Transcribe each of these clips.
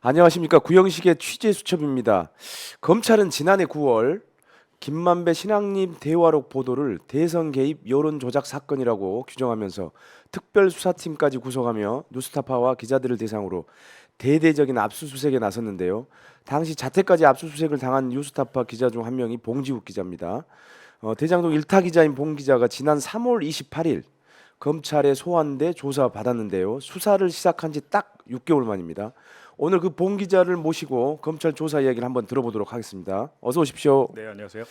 안녕하십니까. 구형식의 취재 수첩입니다. 검찰은 지난해 9월 김만배 신앙님 대화록 보도를 대선 개입 여론 조작 사건이라고 규정하면서 특별수사팀까지 구성하며 뉴스타파와 기자들을 대상으로 대대적인 압수수색에 나섰는데요. 당시 자택까지 압수수색을 당한 뉴스타파 기자 중 한 명이 봉지욱 기자입니다. 대장동 일타 기자인 봉 기자가 지난 3월 28일 검찰에 소환돼 조사받았는데요. 수사를 시작한 지 딱 6개월 만입니다. 오늘 그 봉 기자를 모시고 검찰 조사 이야기를 한번 들어보도록 하겠습니다. 어서 오십시오. 네, 안녕하세요.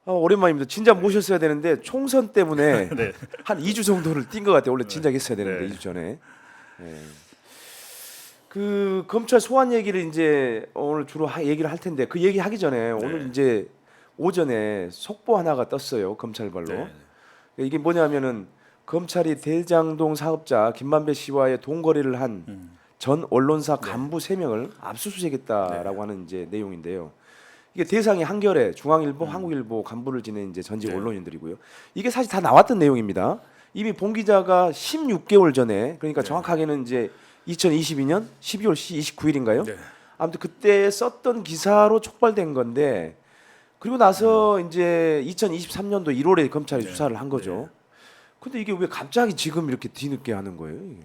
오랜만입니다. 진작 모셨어야 되는데 총선 때문에 네. 한 2주 정도를 뛴 것 같아요. 원래 진작 했어야 되는데 네. 2주 전에. 네. 그 검찰 소환 얘기를 이제 오늘 주로 얘기를 할 텐데 그 얘기 하기 전에 오늘 이제 오전에 속보 하나가 떴어요. 검찰발로. 네. 이게 뭐냐면은 검찰이 대장동 사업자 김만배 씨와의 돈 거래를 한 전 언론사 간부 3명을 압수수색했다라고 하는 이제 내용인데요. 이게 대상이 한겨레, 중앙일보, 한국일보 간부를 지낸 이제 전직 네. 언론인들이고요. 이게 사실 다 나왔던 내용입니다. 이미 봉 기자가 16개월 전에 그러니까 정확하게는 이제 2022년 12월 29일인가요? 네. 아무튼 그때 썼던 기사로 촉발된 건데 그리고 나서 이제 2023년도 1월에 검찰이 수사를 한 거죠. 근데 이게 왜 갑자기 지금 이렇게 뒤늦게 하는 거예요? 이게?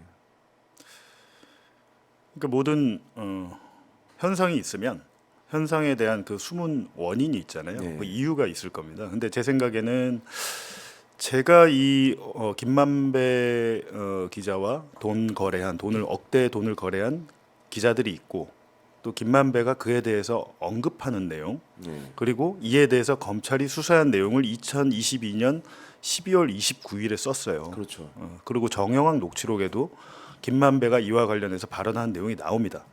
그러니까 모든 현상이 있으면 현상에 대한 그 숨은 원인이 있잖아요. 네. 그 이유가 있을 겁니다. 근데 제 생각에는 제가 이 김만배 기자와 돈을 억대 돈을 거래한 기자들이 있고 또 김만배가 그에 대해서 언급하는 내용 네. 그리고 이에 대해서 검찰이 수사한 내용을 2022년 12월 29일에 썼어요. 그렇죠. 그리고 정영학 녹취록에도 김만배가 이와 관련해서 발언한 내용이 나옵니다.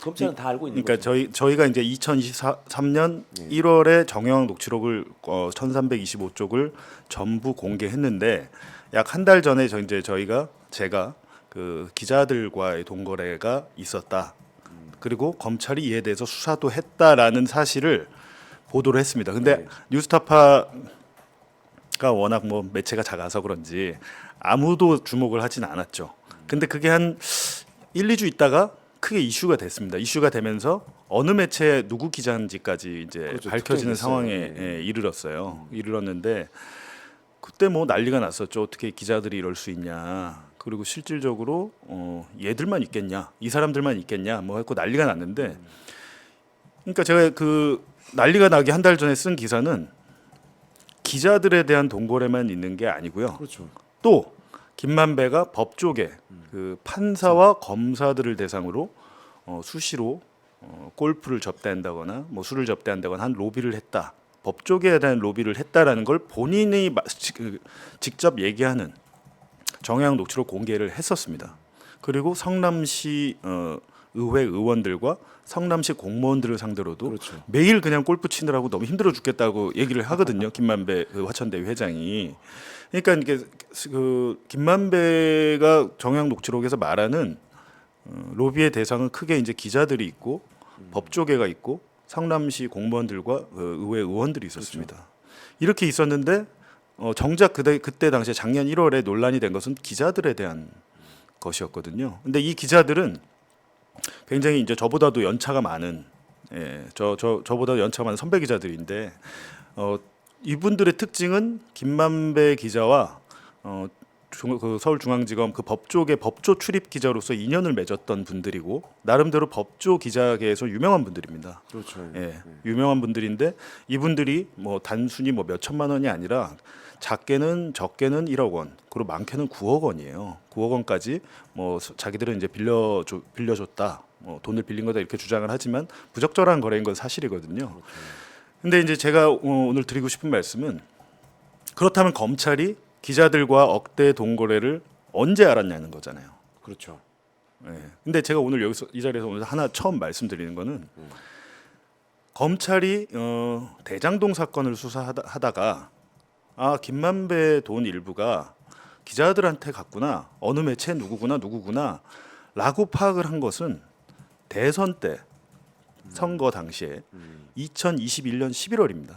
검찰은 다 알고 있는 그러니까 거죠. 저희가 이제 2023년 1월에 정영학 녹취록을 1325쪽을 전부 공개했는데 약 한 달 전에 제가 그 기자들과의 동거래가 있었다. 그리고 검찰이 이에 대해서 수사도 했다라는 사실을 보도를 했습니다. 근데 뉴스타파가 워낙 뭐 매체가 작아서 그런지 아무도 주목을 하진 않았죠. 근데 그게 한 1, 2주 있다가 크게 이슈가 됐습니다. 이슈가 되면서 어느 매체에 누구 기자인지까지 이제 그렇죠. 밝혀지는 특정됐어요. 상황에 이르렀는데 그때 뭐 난리가 났었죠. 어떻게 기자들이 이럴 수 있냐. 그리고 실질적으로 얘들만 있겠냐, 이 사람들만 있겠냐, 뭐 했고 난리가 났는데, 그러니까 제가 그 난리가 나기 한 달 전에 쓴 기사는 기자들에 대한 동거래만 있는 게 아니고요. 그렇죠. 또 김만배가 법조계 그 판사와 검사들을 대상으로 수시로 골프를 접대한다거나 뭐 술을 접대한다거나 한 로비를 했다. 법조계에 대한 로비를 했다라는 걸 본인이 직접 얘기하는 정영학 녹취록 공개를 했었습니다. 그리고 성남시 의회 의원들과 성남시 공무원들을 상대로도 그렇죠. 매일 그냥 골프 치느라고 너무 힘들어 죽겠다고 얘기를 하거든요. 김만배 그 화천대유 회장이. 그러니까 이게 그 김만배가 정영학 녹취록에서 말하는 로비의 대상은 크게 이제 기자들이 있고 법조계가 있고 성남시 공무원들과 의회 의원들이 있었습니다. 그렇죠. 이렇게 있었는데 정작 그때 당시에 작년 1월에 논란이 된 것은 기자들에 대한 것이었거든요. 근데 이 기자들은 굉장히 이제 저보다도 연차가 많은 저보다 연차가 많은 선배 기자들인데 이분들의 특징은 김만배 기자와 그 서울중앙지검 그 법조계 법조 출입 기자로서 인연을 맺었던 분들이고 나름대로 법조 기자계에서 유명한 분들입니다. 그렇죠. 유명한 분들인데 이분들이 뭐 단순히 뭐 몇 천만 원이 아니라 적게는 1억 원, 그리고 많게는 9억 원이에요. 9억 원까지 뭐 자기들은 이제 빌려줬다, 뭐 돈을 빌린 거다 이렇게 주장을 하지만 부적절한 거래인 건 사실이거든요. 근데 이제 제가 오늘 드리고 싶은 말씀은 그렇다면 검찰이 기자들과 억대 동거래를 언제 알았냐는 거잖아요. 그렇죠. 근데 제가 오늘 여기서 이 자리에서 오늘 하나 처음 말씀드리는 거는 검찰이 대장동 사건을 수사하다가 김만배 돈 일부가 기자들한테 갔구나, 어느 매체 누구구나 라고 파악을 한 것은 대선 때 선거 당시에 2021년 11월입니다.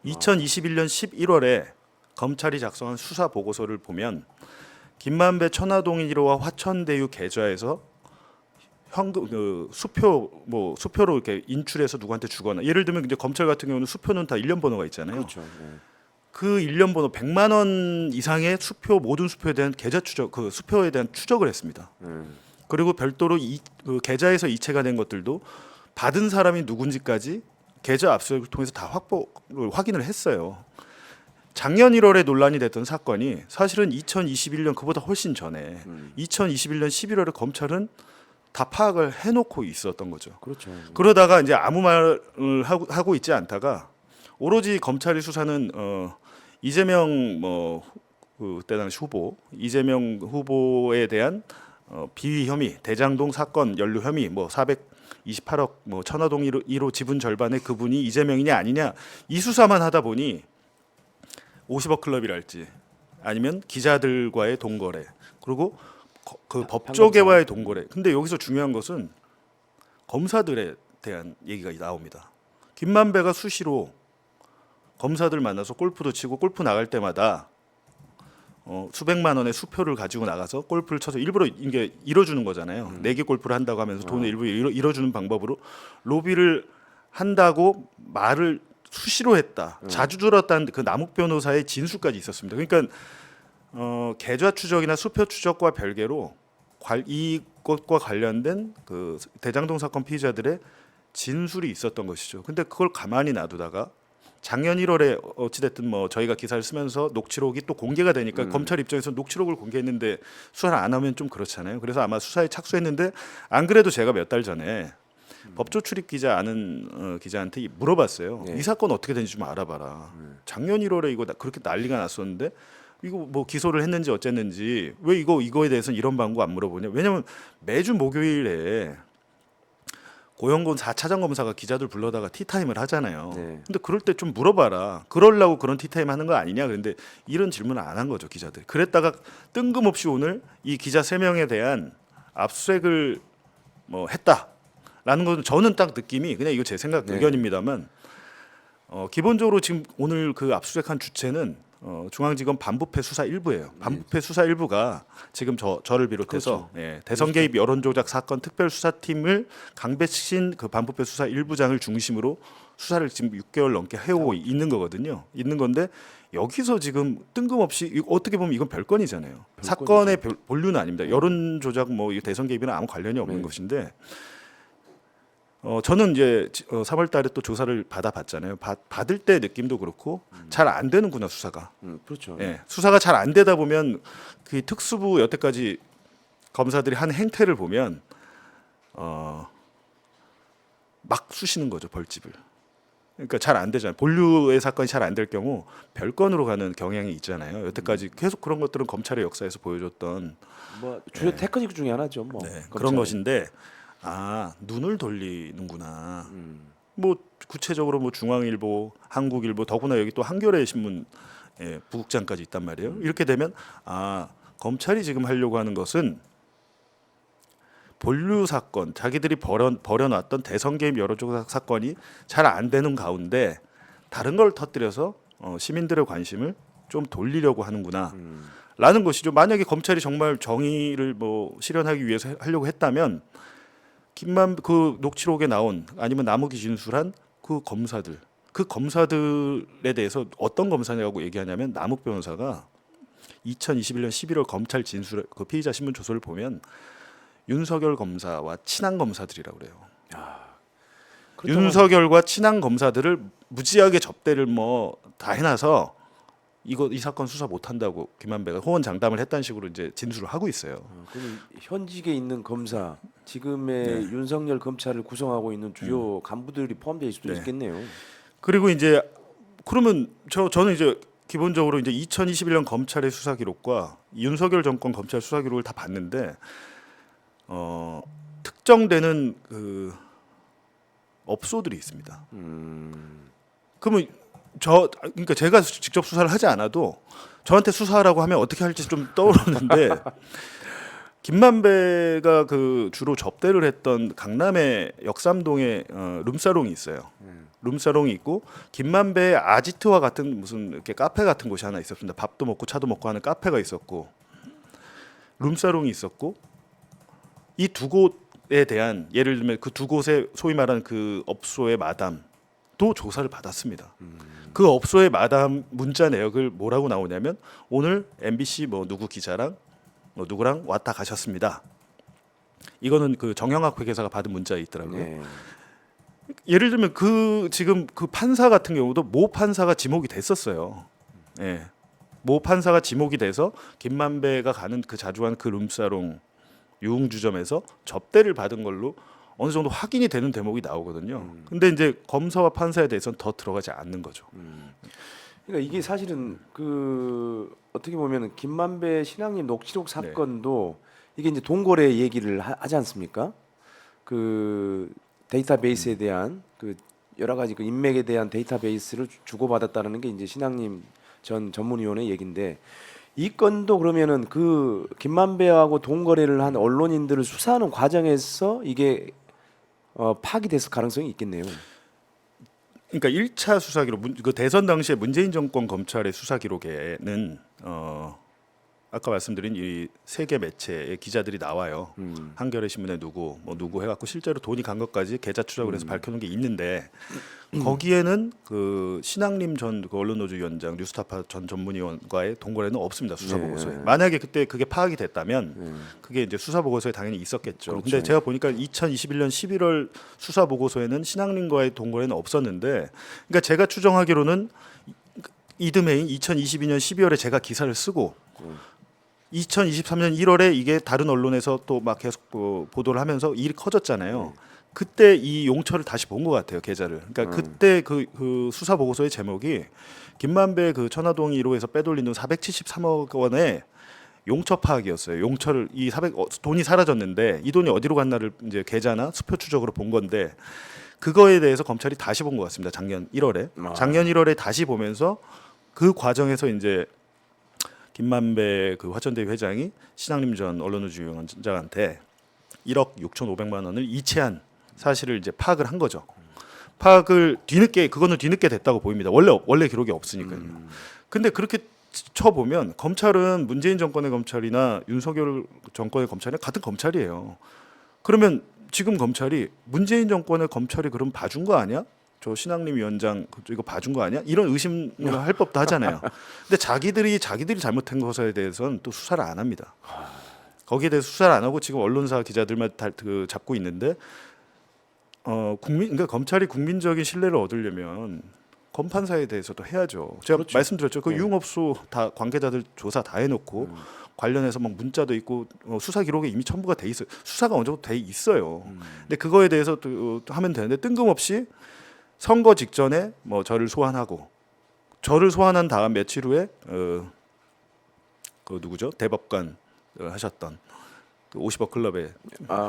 2021년 11월에 검찰이 작성한 수사 보고서를 보면 김만배 천화동 1호와 화천대유 계좌에서 현금 수표로 이렇게 인출해서 누구한테 주거나 예를 들면 이제 검찰 같은 경우는 수표는 다 일련 번호가 있잖아요. 그렇죠. 네. 그 일련 번호 100만 원 이상의 수표 모든 수표에 대한 계좌 추적 그 수표에 대한 추적을 했습니다. 그리고 별도로 그 계좌에서 이체가 된 것들도 받은 사람이 누군지까지 계좌 압수수색을 통해서 다 확인을 했어요. 작년 1월에 논란이 됐던 사건이 사실은 2021년 그보다 훨씬 전에 2021년 11월에 검찰은 다 파악을 해놓고 있었던 거죠. 그렇죠. 그러다가 이제 아무 말을 하고 있지 않다가 오로지 검찰의 수사는 이재명 그때 당시 후보 이재명 후보에 대한 비위 혐의, 대장동 사건 연루 혐의, 428억 천화동 1호 지분 절반의 그분이 이재명이냐 아니냐 이 수사만 하다 보니 50억 클럽이랄지 아니면 기자들과의 동거래 그리고 그 법조계와의 동거래. 근데 여기서 중요한 것은 검사들에 대한 얘기가 나옵니다. 김만배가 수시로 검사들 만나서 골프도 치고 골프 나갈 때마다 수백만 원의 수표를 가지고 나가서 골프를 쳐서 일부러 이게 잃어주는 거잖아요. 내기 골프를 한다고 하면서 돈을 일부러 잃어주는 방법으로 로비를 한다고 말을 수시로 했다. 자주 들었다는 그 남욱 변호사의 진술까지 있었습니다. 그러니까 계좌 추적이나 수표 추적과 별개로 이것과 관련된 그 대장동 사건 피의자들의 진술이 있었던 것이죠. 근데 그걸 가만히 놔두다가 작년 1월에 어찌됐든 저희가 기사를 쓰면서 녹취록이 또 공개가 되니까 검찰 입장에서 녹취록을 공개했는데 수사를 안 하면 좀 그렇잖아요. 그래서 아마 수사에 착수했는데 안 그래도 제가 몇 달 전에 법조 출입 기자 아는 기자한테 물어봤어요. 네. 이 사건 어떻게 되는지 좀 알아봐라. 작년 1월에 이거 그렇게 난리가 났었는데 이거 기소를 했는지 어쨌는지 왜 이거에 대해서는 이런 방법 안 물어보냐? 왜냐면 매주 목요일에 고영곤 4차장 검사가 기자들 불러다가 티타임을 하잖아요. 네. 근데 그럴 때 좀 물어봐라. 그러려고 그런 티타임 하는 거 아니냐? 그런데 이런 질문을 안 한 거죠, 기자들. 그랬다가 뜬금없이 오늘 이 기자 3명에 대한 압수수색을 했다라는 건 저는 딱 느낌이 그냥 이거 제 생각 네. 의견입니다만 기본적으로 지금 오늘 그 압수수색한 주체는 중앙지검 반부패 수사 1부예요. 반부패 수사 1부가 지금 저를 비롯해서 그렇죠. 대선 개입 여론조작 사건 특별수사팀을 강배신 그 반부패 수사 1부장을 중심으로 수사를 지금 6개월 넘게 해오고 있는 거거든요. 있는 건데 여기서 지금 뜬금없이 어떻게 보면 이건 별건이잖아요. 사건의 본류는 아닙니다. 여론조작 대선 개입이랑 아무 관련이 없는 것인데 저는 이제 3월달에 또 조사를 받아봤잖아요. 받을 때 느낌도 그렇고 잘 안 되는구나 수사가. 그렇죠. 예, 수사가 잘 안 되다 보면 그 특수부 여태까지 검사들이 한 행태를 보면 막 쑤시는 거죠 벌집을. 그러니까 잘 안 되잖아요. 본류의 사건이 잘 안 될 경우 별건으로 가는 경향이 있잖아요. 여태까지 계속 그런 것들은 검찰의 역사에서 보여줬던 주요 테크닉 중에 하나죠. 그런 것인데 눈을 돌리는구나. 구체적으로 중앙일보, 한국일보, 더구나 여기 또 한겨레 신문 부국장까지 있단 말이에요. 이렇게 되면 검찰이 지금 하려고 하는 것은 본류 사건, 자기들이 벌여놨던 대선 개입 여론조작 사건이 잘 안 되는 가운데 다른 걸 터뜨려서 시민들의 관심을 좀 돌리려고 하는구나. 라는 것이죠. 만약에 검찰이 정말 정의를 실현하기 위해서 하려고 했다면 그 녹취록에 나온 아니면 남욱이 진술한 그 검사들에 대해서 어떤 검사냐고 얘기하냐면 남욱 변호사가 2021년 11월 검찰 진술 그 피의자 신문 조서를 보면 윤석열 검사와 친한 검사들이라고 그래요. 윤석열과 친한 검사들을 무지하게 접대를 다 해놔서 이 사건 수사 못 한다고 김만배가 호언장담을 했다는 식으로 이제 진술을 하고 있어요. 그럼 현직에 있는 검사, 지금의 윤석열 검찰을 구성하고 있는 주요 간부들이 포함될 수도 있겠네요. 그리고 이제 그러면 저는 이제 기본적으로 이제 2021년 검찰의 수사 기록과 윤석열 정권 검찰 수사 기록을 다 봤는데 특정되는 그 업소들이 있습니다. 그러면 그러니까 제가 직접 수사를 하지 않아도 저한테 수사하라고 하면 어떻게 할지 좀 떠오르는데 김만배가 그 주로 접대를 했던 강남의 역삼동에 룸사롱이 있어요. 룸사롱이 있고 김만배의 아지트와 같은 무슨 이렇게 카페 같은 곳이 하나 있었습니다. 밥도 먹고 차도 먹고 하는 카페가 있었고 룸사롱이 있었고 이 두 곳 곳에 대한 예를 들면 그 두 곳의 소위 말하는 그 업소의 마담도 조사를 받았습니다. 그 업소의 마담 문자 내역을 뭐라고 나오냐면 오늘 MBC 뭐 누구 기자랑 뭐 누구랑 왔다 가셨습니다. 이거는 그 정영학 회계사가 받은 문자에 있더라고요. 네. 예를 들면 그 지금 그 판사 같은 경우도 모 판사가 지목이 됐었어요. 예. 모 판사가 지목이 돼서 김만배가 가는 그 자주 가는 그 룸사롱 유흥주점에서 접대를 받은 걸로 어느 정도 확인이 되는 대목이 나오거든요. 근데 이제 검사와 판사에 대해서는 더 들어가지 않는 거죠. 그러니까 이게 사실은 그 어떻게 보면은 김만배 신앙님 녹취록 사건도 이게 이제 동거래 얘기를 하지 않습니까? 그 데이터베이스에 대한 그 여러 가지 그 인맥에 대한 데이터베이스를 주고받았다는 게 이제 신앙님 전 전문위원의 얘기인데 이 건도 그러면은 그 김만배하고 동거래를 한 언론인들을 수사하는 과정에서 이게 파기됐을 가능성이 있겠네요. 그러니까 1차 수사 기록 그 대선 당시에 문재인 정권 검찰의 수사 기록에는 아까 말씀드린 이 세계 매체의 기자들이 나와요. 한겨레 신문에 누구 뭐 누구 해갖고 실제로 돈이 간 것까지 계좌 추적을 해서 밝혀놓은 게 있는데 거기에는 그 신앙림 전 그 언론노조 위원장 뉴스타파 전 전문위원과의 동거래는 없습니다. 수사 보고서에. 만약에 그때 그게 파악이 됐다면 그게 이제 수사 보고서에 당연히 있었겠죠. 그렇죠. 근데 제가 보니까 2021년 11월 수사 보고서에는 신앙림과의 동거래는 없었는데, 그러니까 제가 추정하기로는 이듬해인 2022년 12월에 제가 기사를 쓰고 2023년 1월에 이게 다른 언론에서 또 막 계속 보도를 하면서 일이 커졌잖아요. 그때 이 용처를 다시 본 것 같아요, 계좌를. 그러니까 그때 그 수사 보고서의 제목이 김만배 그 천화동 1호에서 빼돌린 돈 473억 원의 용처 파악이었어요. 용처를 이 400 돈이 사라졌는데 이 돈이 어디로 갔나를 이제 계좌나 수표 추적으로 본 건데 그거에 대해서 검찰이 다시 본 것 같습니다. 작년 1월에. 작년 1월에 다시 보면서 그 과정에서 이제 김만배 그 화천대유 회장이 신앙림 전 언론노조 위원장한테 1억 6,500만 원을 이체한 사실을 이제 파악을 한 거죠. 파악을 그거는 뒤늦게 됐다고 보입니다. 원래 기록이 없으니까요. 근데 그렇게 쳐보면 검찰은 문재인 정권의 검찰이나 윤석열 정권의 검찰이 같은 검찰이에요. 그러면 지금 검찰이 문재인 정권의 검찰이 그럼 봐준 거 아니야? 저 신앙림 위원장 이거 봐준 거 아니야? 이런 의심을 할 법도 하잖아요. 근데 자기들이 잘못한 것에 대해서는 또 수사를 안 합니다. 거기에 대해서 수사를 안 하고 지금 언론사 기자들만 그 잡고 있는데 그러니까 검찰이 국민적인 신뢰를 얻으려면 검판사에 대해서도 해야죠. 제가 그렇죠. 말씀드렸죠. 그 유흥업소 다 관계자들 조사 다 해놓고 관련해서 막 문자도 있고 수사 기록에 이미 첨부가 돼 있어요. 수사가 어느 정도 돼 있어요. 근데 그거에 대해서 또 하면 되는데 뜬금없이 선거 직전에 뭐 저를 소환한 다음 며칠 후에 그 누구죠? 대법관 하셨던 그 50억 클럽의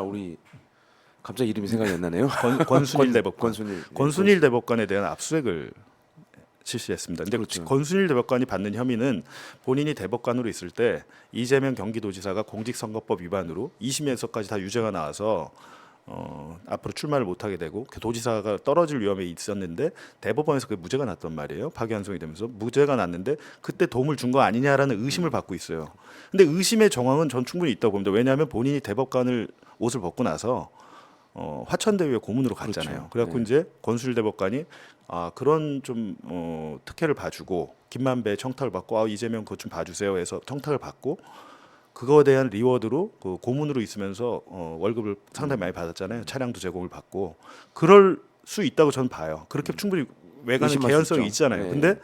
우리 갑자기 이름이 생각이 안 나네요. 권순일 대법관. 권순일. 권순일 대법관에 대한 압수수색을 실시했습니다. 근데 그렇죠. 권순일 대법관이 받는 혐의는 본인이 대법관으로 있을 때 이재명 경기도지사가 공직선거법 위반으로 2심에서까지 다 유죄가 나와서 앞으로 출마를 못하게 되고 그 도지사가 떨어질 위험이 있었는데 대법원에서 그 무죄가 났단 말이에요. 파기환송이 되면서 무죄가 났는데 그때 도움을 준 거 아니냐라는 의심을 받고 있어요. 근데 의심의 정황은 전 충분히 있다고 봅니다. 왜냐하면 본인이 대법관을 옷을 벗고 나서 화천대유에 고문으로 갔잖아요. 그렇죠. 그래갖고 이제 권순일 대법관이 그런 좀 특혜를 봐주고 김만배 청탁을 받고 이재명 그것 좀 봐주세요 해서 청탁을 받고 그거에 대한 리워드로 그 고문으로 있으면서 월급을 상당히 많이 받았잖아요. 차량도 제공을 받고 그럴 수 있다고 저는 봐요. 그렇게 충분히 외관의 의심할 수 개연성이 있죠. 있잖아요. 네. 근데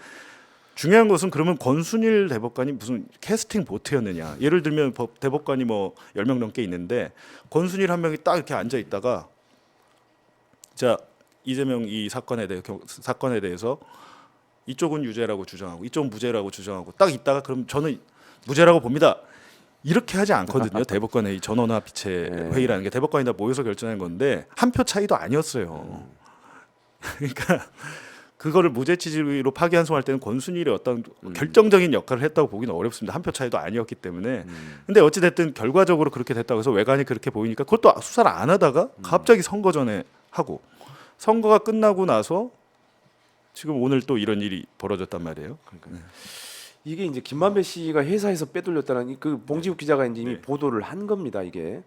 중요한 것은 그러면 권순일 대법관이 무슨 캐스팅 보트였느냐. 예를 들면 대법관이 뭐 10명 넘게 있는데 권순일 한 명이 딱 이렇게 앉아 있다가 자 이재명 이 사건에 대해서 이쪽은 유죄라고 주장하고 이쪽은 무죄라고 주장하고 딱 있다가 그럼 저는 무죄라고 봅니다. 이렇게 하지 않거든요. 대법관의 전원화 비체 회의라는 게 대법관이 다 모여서 결정한 건데 한 표 차이도 아니었어요. 그러니까 그거를 무죄 취지로 파기환송할 때는 권순일이 어떤 결정적인 역할을 했다고 보기는 어렵습니다. 한 표 차이도 아니었기 때문에. 근데 어찌 됐든 결과적으로 그렇게 됐다고 해서 외관이 그렇게 보이니까 그것도 수사를 안 하다가 갑자기 선거 전에 하고 선거가 끝나고 나서 지금 오늘 또 이런 일이 벌어졌단 말이에요. 이게 이제 김만배 씨가 회사에서 빼돌렸다는 그 봉지욱 기자가 이제 이미 네. 보도를 한 겁니다. 이게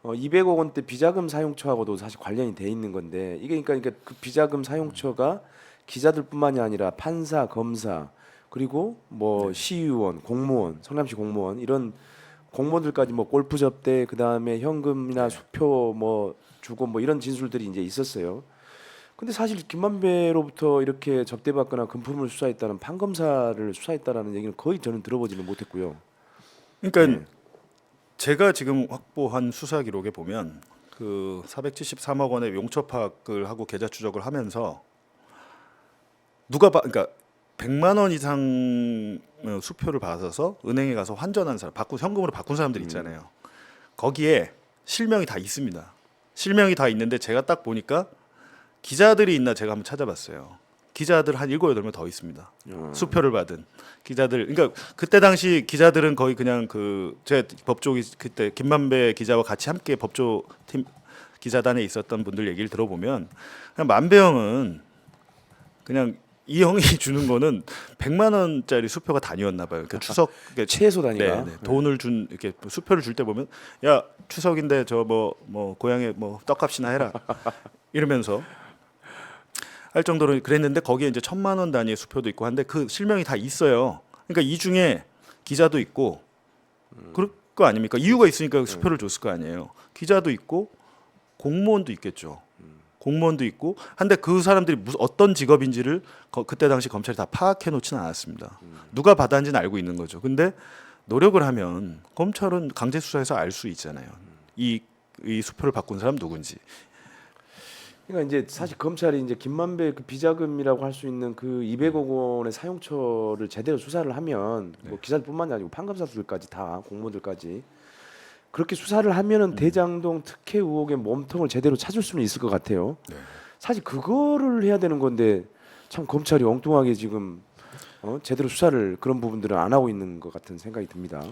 200억 원대 비자금 사용처하고도 사실 관련이 돼 있는 건데 이게 그러니까 그 비자금 사용처가 기자들뿐만이 아니라 판사, 검사 그리고 뭐 시의원, 공무원, 성남시 공무원 이런 공무원들까지 뭐 골프 접대 그다음에 현금이나 수표 뭐 주고 뭐 이런 진술들이 이제 있었어요. 근데 사실 김만배로부터 이렇게 접대받거나 금품을 수사했다는 판검사를 수사했다라는 얘기는 거의 저는 들어보지는 못했고요. 그러니까 네. 제가 지금 확보한 수사 기록에 보면 그 473억 원의 용처 파악을 하고 계좌 추적을 하면서 그러니까 100만 원 이상 수표를 받아서 은행에 가서 환전한 사람, 현금으로 바꾼 사람들 있잖아요. 거기에 실명이 다 있습니다. 실명이 다 있는데 제가 딱 보니까 기자들이 있나 제가 한번 찾아봤어요. 기자들 한 7, 8명 더 있습니다. 수표를 받은 기자들. 그러니까 그때 당시 기자들은 거의 그냥 제 법조기 그때 김만배 기자와 같이 함께 법조팀 기자단에 있었던 분들 얘기를 들어보면 그냥 만배 형은 그냥 이 형이 주는 거는 100만 원짜리 수표가 단위였나 봐요. 그 추석 최소 단위가. 돈을 준 이렇게 수표를 줄 때 보면 야 추석인데 저 뭐 고향에 뭐 떡값이나 해라 이러면서 할 정도로 그랬는데 거기에 이제 1,000만 원 단위의 수표도 있고 한데 그 실명이 다 있어요. 그러니까 이 중에 기자도 있고 그럴 거 아닙니까? 이유가 있으니까 수표를 줬을 거 아니에요. 기자도 있고 공무원도 있겠죠. 공무원도 있고 한데 그 사람들이 어떤 직업인지를 그때 당시 검찰이 다 파악해 놓지는 않았습니다. 누가 받았는지는 알고 있는 거죠. 근데 노력을 하면 검찰은 강제 수사해서 알 수 있잖아요. 이 수표를 바꾼 사람 누군지. 그러니까 이제 사실 검찰이 이제 김만배 그 비자금이라고 할 수 있는 그 200억 원의 사용처를 제대로 수사를 하면 뭐 기자들뿐만이 아니고 판검사들까지 다 공무원들까지 그렇게 수사를 하면은 대장동 특혜 의혹의 몸통을 제대로 찾을 수는 있을 것 같아요. 사실 그거를 해야 되는 건데 참 검찰이 엉뚱하게 지금 제대로 수사를 그런 부분들은 안 하고 있는 것 같은 생각이 듭니다.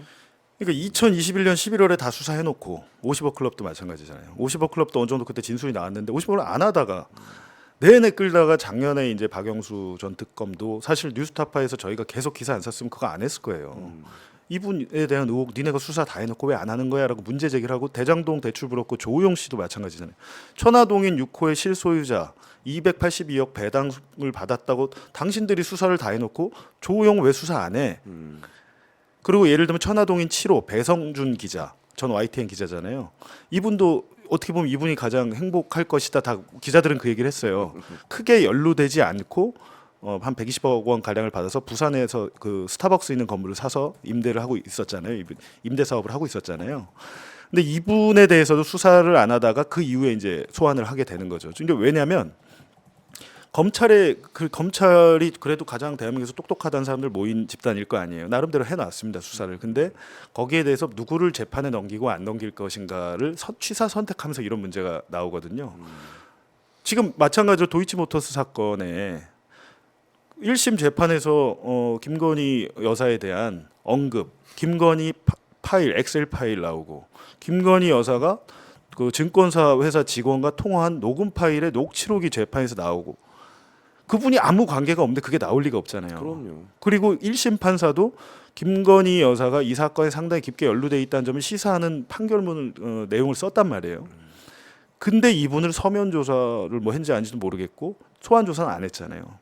그러니까 2021년 11월에 다 수사해놓고 50억 클럽도 마찬가지잖아요. 50억 클럽도 어느 정도 그때 진술이 나왔는데 50억을 안 하다가 내내 끌다가 작년에 이제 박영수 전 특검도 사실 뉴스타파에서 저희가 계속 기사 안 썼으면 그거 안 했을 거예요. 이분에 대한 의혹 니네가 수사 다 해놓고 왜 안 하는 거야라고 문제 제기를 하고 대장동 대출 브로커 조우용 씨도 마찬가지잖아요. 천화동인 6호의 실소유자 282억 배당을 받았다고 당신들이 수사를 다 해놓고 조우용 왜 수사 안 해? 그리고 예를 들면 천화동인 7호 배성준 기자 전 YTN 기자잖아요. 이분도 어떻게 보면 이분이 가장 행복할 것이다. 다 기자들은 그 얘기를 했어요. 크게 연루되지 않고 한 120억 원 가량을 받아서 부산에서 그 스타벅스 있는 건물을 사서 임대를 하고 있었잖아요. 임대 사업을 하고 있었잖아요. 근데 이분에 대해서도 수사를 안 하다가 그 이후에 이제 소환을 하게 되는 거죠. 근데 왜냐하면 검찰이 그래도 가장 대한민국에서 똑똑하다는 사람들 모인 집단일 거 아니에요. 나름대로 해놨습니다 수사를. 근데 거기에 대해서 누구를 재판에 넘기고 안 넘길 것인가를 취사 선택하면서 이런 문제가 나오거든요. 지금 마찬가지로 도이치모터스 사건에 1심 재판에서 김건희 여사에 대한 언급, 김건희 파일, 엑셀 파일 나오고 김건희 여사가 그 증권사 회사 직원과 통화한 녹음 파일의 녹취록이 재판에서 나오고 그분이 아무 관계가 없는데 그게 나올 리가 없잖아요. 그럼요. 그리고 1심 판사도 김건희 여사가 이 사건에 상당히 깊게 연루돼 있다는 점을 시사하는 판결문을 내용을 썼단 말이에요. 근데 이분을 서면 조사를 뭐 했는지 아닌지도 모르겠고 소환 조사는 안 했잖아요.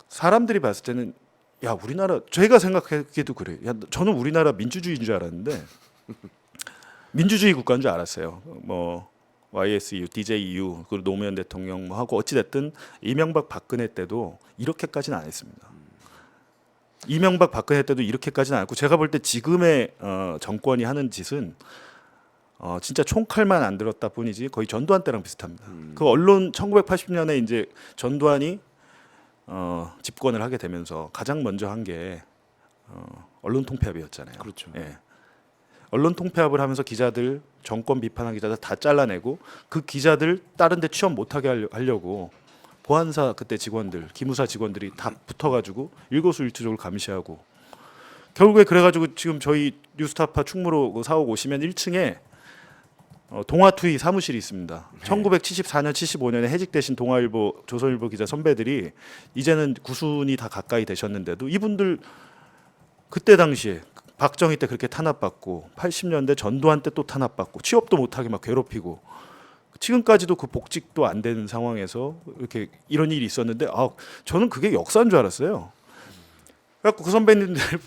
사람들이 봤을 때는 야 우리나라 제가 생각하기도 그래요. 야 저는 우리나라 민주주의인 줄 알았는데 민주주의 국가인 줄 알았어요. 뭐 YSU, DJU, 그리고 노무현 대통령 뭐 하고 어찌 됐든 이명박 박근혜 때도 이렇게까지는 안 했습니다. 이명박 박근혜 때도 이렇게까지는 안 했고 제가 볼 때 지금의 정권이 하는 짓은 진짜 총칼만 안 들었다 뿐이지 거의 전두환 때랑 비슷합니다. 그 언론 1980년에 이제 전두환이 집권을 하게 되면서 가장 먼저 한 게 언론 통폐합이었잖아요. 그렇죠. 예. 언론 통폐합을 하면서 기자들 정권 비판한 기자들 다 잘라내고 그 기자들 다른 데 취업 못하게 하려고 보안사 그때 직원들 기무사 직원들이 다 붙어가지고 일거수일투족을 감시하고 결국에 그래가지고 지금 저희 뉴스타파 충무로 사옥 오시면 1층에 동아투이 사무실이 있습니다. 네. 1974년, 75년에 해직되신 동아일보, 조선일보 기자 선배들이 이제는 구순이 다 가까이 되셨는데도 이분들 그때 당시에 박정희 때 그렇게 탄압받고 80년대 전두환 때 또 탄압받고 취업도 못하게 막 괴롭히고 지금까지도 그 복직도 안 되는 상황에서 이렇게 이런 일이 있었는데 저는 그게 역사인 줄 알았어요. 그래갖고 그 선배님들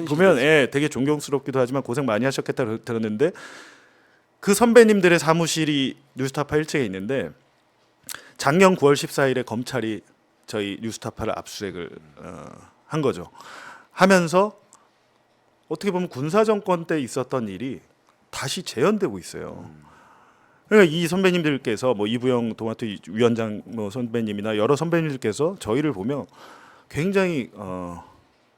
보면 되게 존경스럽기도 하지만 고생 많이 하셨겠다 들었는데 그 선배님들의 사무실이 뉴스타파 1층에 있는데 작년 9월 14일에 검찰이 저희 뉴스타파를 압수수색을 한 거죠. 하면서 어떻게 보면 군사 정권 때 있었던 일이 다시 재현되고 있어요. 그러니까 이 선배님들께서 뭐 이부영 도마토 위원장 뭐 선배님이나 여러 선배님들께서 저희를 보면 굉장히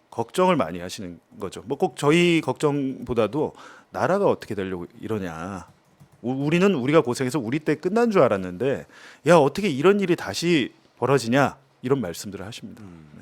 걱정을 많이 하시는 거죠. 뭐 꼭 저희 걱정보다도 나라가 어떻게 되려고 이러냐. 우리는 우리가 고생해서 우리 때 끝난 줄 알았는데 야 어떻게 이런 일이 다시 벌어지냐 이런 말씀들을 하십니다.